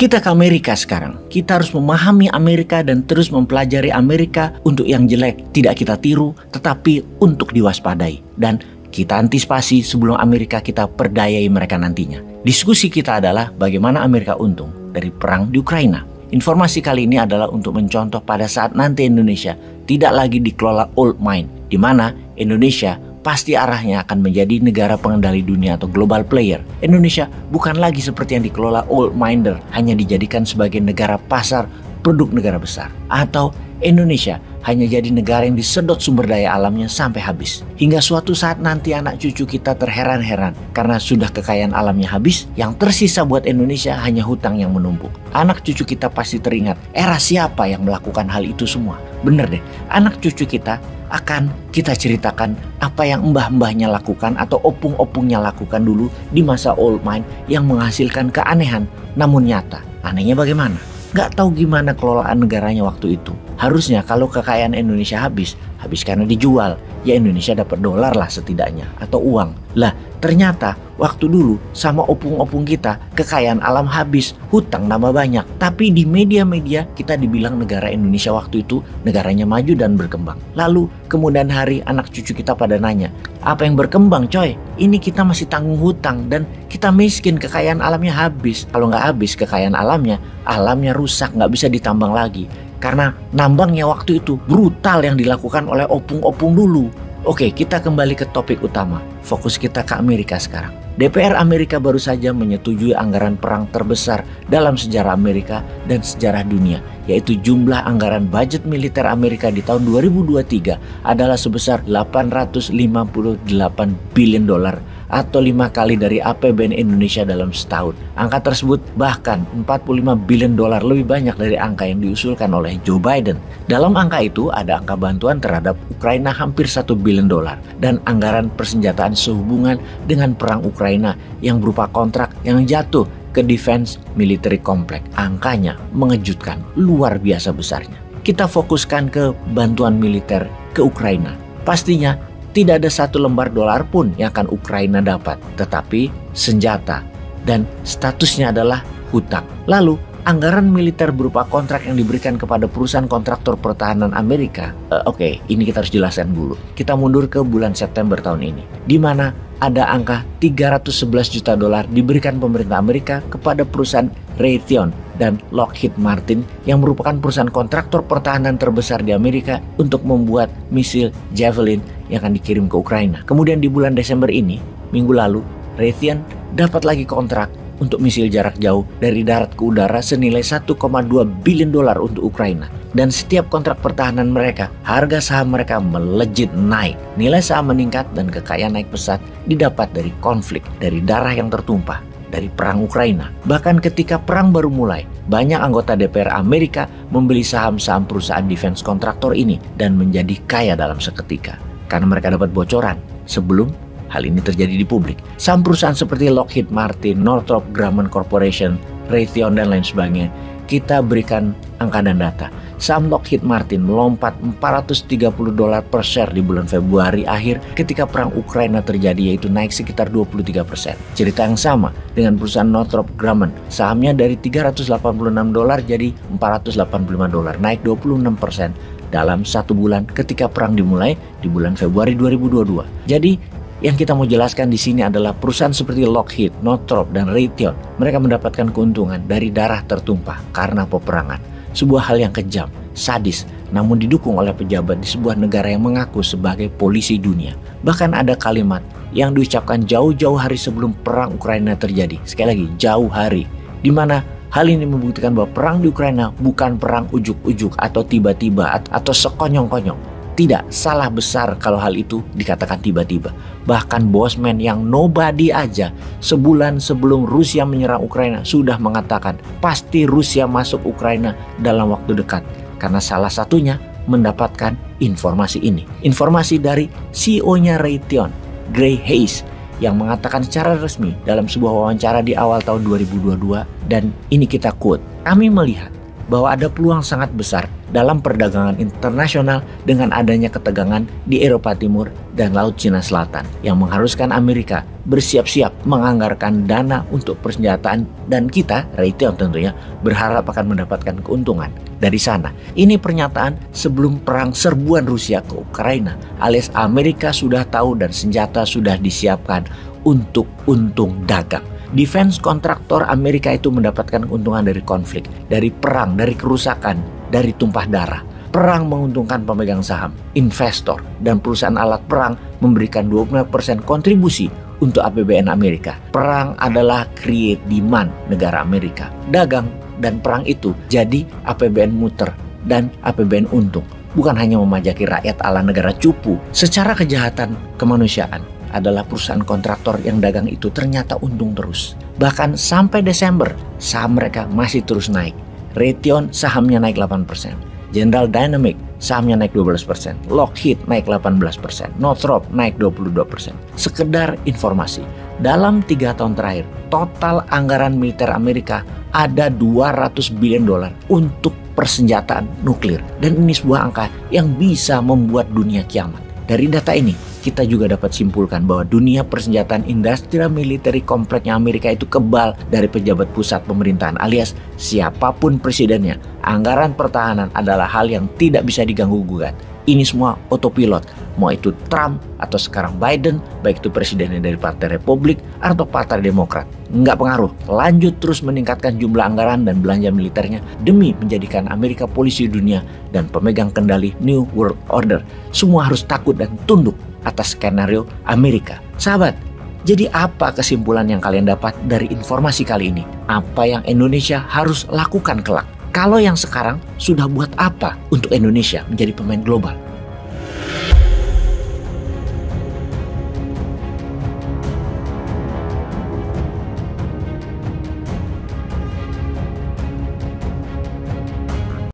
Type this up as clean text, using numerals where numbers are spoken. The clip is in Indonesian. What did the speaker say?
Kita ke Amerika sekarang. Kita harus memahami Amerika dan terus mempelajari Amerika untuk yang jelek tidak kita tiru, tetapi untuk diwaspadai. Dan kita antisipasi sebelum Amerika kita perdayai mereka nantinya. Diskusi kita adalah bagaimana Amerika untung dari perang di Ukraina. Informasi kali ini adalah untuk mencontoh pada saat nanti Indonesia tidak lagi dikelola old mind, di mana Indonesia pasti arahnya akan menjadi negara pengendali dunia atau global player. Indonesia bukan lagi seperti yang dikelola old minder, hanya dijadikan sebagai negara pasar produk negara besar. Atau Indonesia hanya jadi negara yang disedot sumber daya alamnya sampai habis. Hingga suatu saat nanti anak cucu kita terheran-heran karena sudah kekayaan alamnya habis, yang tersisa buat Indonesia hanya hutang yang menumpuk. Anak cucu kita pasti teringat, era siapa yang melakukan hal itu semua. Bener deh, anak cucu kita akan kita ceritakan apa yang mbah-mbahnya lakukan atau opung-opungnya lakukan dulu di masa old mind yang menghasilkan keanehan namun nyata. Anehnya bagaimana? Nggak tahu gimana kelolaan negaranya waktu itu. Harusnya kalau kekayaan Indonesia habis karena dijual, ya Indonesia dapat dolar lah setidaknya, atau uang. Lah ternyata waktu dulu sama opung-opung kita kekayaan alam habis, hutang nambah banyak. Tapi di media-media kita dibilang negara Indonesia waktu itu negaranya maju dan berkembang. Lalu kemudian hari anak cucu kita pada nanya, apa yang berkembang coy? Ini kita masih tanggung hutang dan kita miskin, kekayaan alamnya habis. Kalau nggak habis kekayaan alamnya rusak, nggak bisa ditambang lagi. Karena nambangnya waktu itu brutal yang dilakukan oleh opung-opung dulu. Oke, kita kembali ke topik utama. Fokus kita ke Amerika sekarang. DPR Amerika baru saja menyetujui anggaran perang terbesar dalam sejarah Amerika dan sejarah dunia, yaitu jumlah anggaran budget militer Amerika di tahun 2023 adalah sebesar 858 billion dolar atau 5 kali dari APBN Indonesia dalam setahun. Angka tersebut bahkan 45 billion dolar lebih banyak dari angka yang diusulkan oleh Joe Biden. Dalam angka itu ada angka bantuan terhadap Ukraina hampir 1 billion dolar dan anggaran persenjataan sehubungan dengan perang Ukraina yang berupa kontrak yang jatuh ke Defense Military Complex. Angkanya mengejutkan, luar biasa besarnya. Kita fokuskan ke bantuan militer ke Ukraina. Pastinya tidak ada satu lembar dolar pun yang akan Ukraina dapat, tetapi senjata dan statusnya adalah hutang. Lalu anggaran militer berupa kontrak yang diberikan kepada perusahaan kontraktor pertahanan Amerika. Oke, ini kita harus jelaskan dulu. Kita mundur ke bulan September tahun ini, di mana ada angka 311 juta dolar diberikan pemerintah Amerika kepada perusahaan Raytheon dan Lockheed Martin yang merupakan perusahaan kontraktor pertahanan terbesar di Amerika untuk membuat misil Javelin yang akan dikirim ke Ukraina. Kemudian di bulan Desember ini, minggu lalu, Raytheon dapat lagi kontrak untuk misil jarak jauh dari darat ke udara senilai 1,2 billion dolar untuk Ukraina. Dan setiap kontrak pertahanan mereka, harga saham mereka melejit naik. Nilai saham meningkat dan kekayaan naik pesat didapat dari konflik, dari darah yang tertumpah, dari perang Ukraina. Bahkan ketika perang baru mulai, banyak anggota DPR Amerika membeli saham-saham perusahaan defense kontraktor ini dan menjadi kaya dalam seketika. Karena mereka dapat bocoran sebelum hal ini terjadi di publik. Saham perusahaan seperti Lockheed Martin, Northrop Grumman Corporation, Raytheon dan lain sebagainya, kita berikan angka dan data. Saham Lockheed Martin melompat 430 dolar per share di bulan Februari akhir ketika perang Ukraina terjadi, yaitu naik sekitar 23%. Cerita yang sama dengan perusahaan Northrop Grumman, sahamnya dari 386 dolar jadi 485 dolar, naik 26% dalam satu bulan ketika perang dimulai di bulan Februari 2022. Jadi yang kita mau jelaskan di sini adalah perusahaan seperti Lockheed, Northrop, dan Raytheon, mereka mendapatkan keuntungan dari darah tertumpah karena peperangan. Sebuah hal yang kejam, sadis, namun didukung oleh pejabat di sebuah negara yang mengaku sebagai polisi dunia. Bahkan ada kalimat yang diucapkan jauh-jauh hari sebelum perang Ukraina terjadi. Sekali lagi, jauh hari. Di mana hal ini membuktikan bahwa perang di Ukraina bukan perang ujuk-ujuk atau tiba-tiba atau sekonyong-konyong. Tidak, salah besar kalau hal itu dikatakan tiba-tiba. Bahkan bosman yang nobody aja sebulan sebelum Rusia menyerang Ukraina sudah mengatakan pasti Rusia masuk Ukraina dalam waktu dekat. Karena salah satunya mendapatkan informasi ini. Informasi dari CEO-nya Raytheon, Gray Hayes, yang mengatakan secara resmi dalam sebuah wawancara di awal tahun 2022, dan ini kita quote, "Kami melihat bahwa ada peluang sangat besar dalam perdagangan internasional dengan adanya ketegangan di Eropa Timur dan Laut Cina Selatan yang mengharuskan Amerika bersiap-siap menganggarkan dana untuk persenjataan, dan kita, Raytheon tentunya, berharap akan mendapatkan keuntungan dari sana. Ini pernyataan sebelum perang serbuan Rusia ke Ukraina, alias Amerika sudah tahu dan senjata sudah disiapkan untuk untung dagang. Defense kontraktor Amerika itu mendapatkan keuntungan dari konflik, dari perang, dari kerusakan, dari tumpah darah. Perang menguntungkan pemegang saham, investor, dan perusahaan alat perang memberikan 20% kontribusi untuk APBN Amerika. Perang adalah create demand negara Amerika. Dagang dan perang itu jadi APBN muter dan APBN untung. Bukan hanya memajaki rakyat ala negara cupu. Secara kejahatan kemanusiaan adalah perusahaan kontraktor yang dagang itu ternyata untung terus. Bahkan sampai Desember, saham mereka masih terus naik. Raytheon sahamnya naik 8%. General Dynamics sahamnya naik 12%. Lockheed naik 18%. Northrop naik 22%. Sekedar informasi, dalam 3 tahun terakhir, total anggaran militer Amerika ada 200 billion dolar untuk persenjataan nuklir. Dan ini sebuah angka yang bisa membuat dunia kiamat. Dari data ini, kita juga dapat simpulkan bahwa dunia persenjataan industrial military kompleknya Amerika itu kebal dari pejabat pusat pemerintahan, alias siapapun presidennya. Anggaran pertahanan adalah hal yang tidak bisa diganggu-gugat. Ini semua autopilot, mau itu Trump atau sekarang Biden, baik itu presidennya dari Partai Republik atau Partai Demokrat. Nggak pengaruh, lanjut terus meningkatkan jumlah anggaran dan belanja militernya demi menjadikan Amerika polisi dunia dan pemegang kendali New World Order. Semua harus takut dan tunduk atas skenario Amerika. Sahabat, jadi apa kesimpulan yang kalian dapat dari informasi kali ini? Apa yang Indonesia harus lakukan kelak? Kalau yang sekarang sudah buat apa untuk Indonesia menjadi pemain global?